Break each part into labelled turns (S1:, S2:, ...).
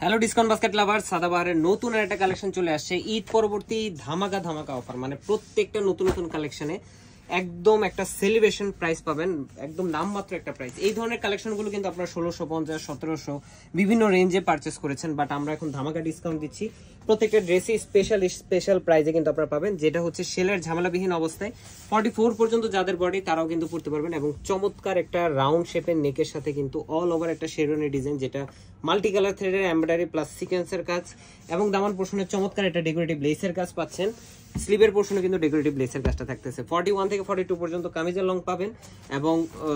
S1: Hello discount basket লাভার, সাদাবাহারের নতুন একটা collection চলে আসছে। ঈদ পরবর্তী ধামাকা ধামাকা অফার, মানে প্রত্যেকটা নতুন নতুন কালেকশনে একদম একটা সেলিব্রেশন প্রাইস পাবেন, একদম নামমাত্র একটা প্রাইস। এই ধরনের কালেকশনগুলো কিন্তু আপনারা 1650, 1700 বিভিন্ন রেঞ্জে পারচেস করেছেন, বাট আমরা এখন ধামাকা ডিসকাউন্ট দিচ্ছি। প্রত্যেকটা ড্রেসই স্পেশাল প্রাইসে কিন্তু আপনারা পাবেন, যেটা হচ্ছে সেলের ঝামেলাবিহীন অবস্থায় 44 পর্যন্ত যাদের বডি তারাও কিন্তু পড়তে পারবেন। এবং চমৎকার একটা রাউন্ড শেপের নেকের সাথে কিন্তু অল ওভার একটা শেরওয়ানি ডিজাইন, যেটা মাল্টি কালার থ্রেডের এমব্রয়ডারি প্লাস সিকোয়েন্সের কাজ এবং দামান পোর্শনে চমৎকার একটা ডেকোরেটিভ লেসের কাজ পাচ্ছেন। স্লিভের পোর্শনে কিন্তু ডেকোরেটিভ লেসের কাজটা থাকতেছে। 41 থেকে 42 পর্যন্ত কামিজের লং পাবেন এবং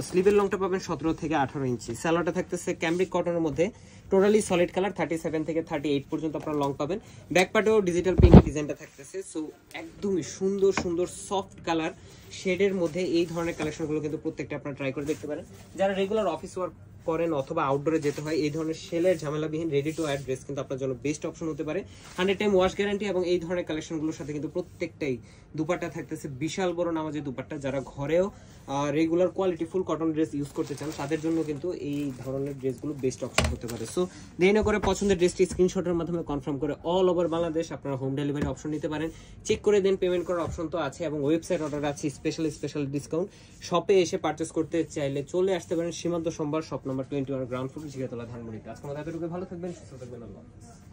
S1: স্লিভের লংটা পাবেন 17 থেকে 18 ইঞ্চি। সালোয়ারটা থাকতেছে ক্যামব্রিক কটনের মধ্যে, টোটালি সলিড কালার। 37 থেকে 38 পর্যন্ত আপনারা লং পাবেন। ব্যাক পার্টেও ডিজিটাল পিঙ্ক ডিজাইনটা থাকতেছে। সো একদমই সুন্দর সুন্দর সফট কালার শেডের মধ্যে এই ধরনের কালেকশনগুলো কিন্তু প্রত্যেকটা আপনারা ট্রাই করে দেখতে পারেন। যারা রেগুলার অফিস ওয়ার্ক করেন অথবা আউটডোরে যেতে হয়, এই ধরনের সেলের ঝামেলাবিহীন রেডি টু ওয়্যার ড্রেস কিন্তু আপনার জন্য বেস্ট অপশন হতে পারে। 100 টাইম ওয়াশ গ্যারান্টি এবং এই ধরনের কালেকশনগুলোর সাথে কিন্তু প্রত্যেকটাই দুপাট্টা থাকতেছে বিশাল বড় নামাজের দুপাট্টা। যারা ঘরেও regular quality full cotton dress use করতে চান তাদের জন্য কিন্তু এই ধরনের ড্রেসগুলো বেস্ট অপশন হতে পারে। সো দেরি না করে পছন্দের ড্রেসটি স্ক্রিনশটের মাধ্যমে কনফার্ম করে অল ওভার বাংলাদেশ আপনারা হোম ডেলিভারি অপশন নিতে পারেন। চেক করে দেন, পেমেন্ট করার অপশন তো আছে এবং ওয়েবসাইট অর্ডার আছে স্পেশাল ডিসকাউন্ট। শপে এসে পারচেস করতে চাইলে চলে আসতে পারেন সীমান্ত সোমবার, shop number 21 ground floor, Jigatola, Dhanmondi. আজকে আমাদের এতটুকু, ভালো থাকবেন, সুস্থ থাকবেন, আল্লাহ হাফেজ।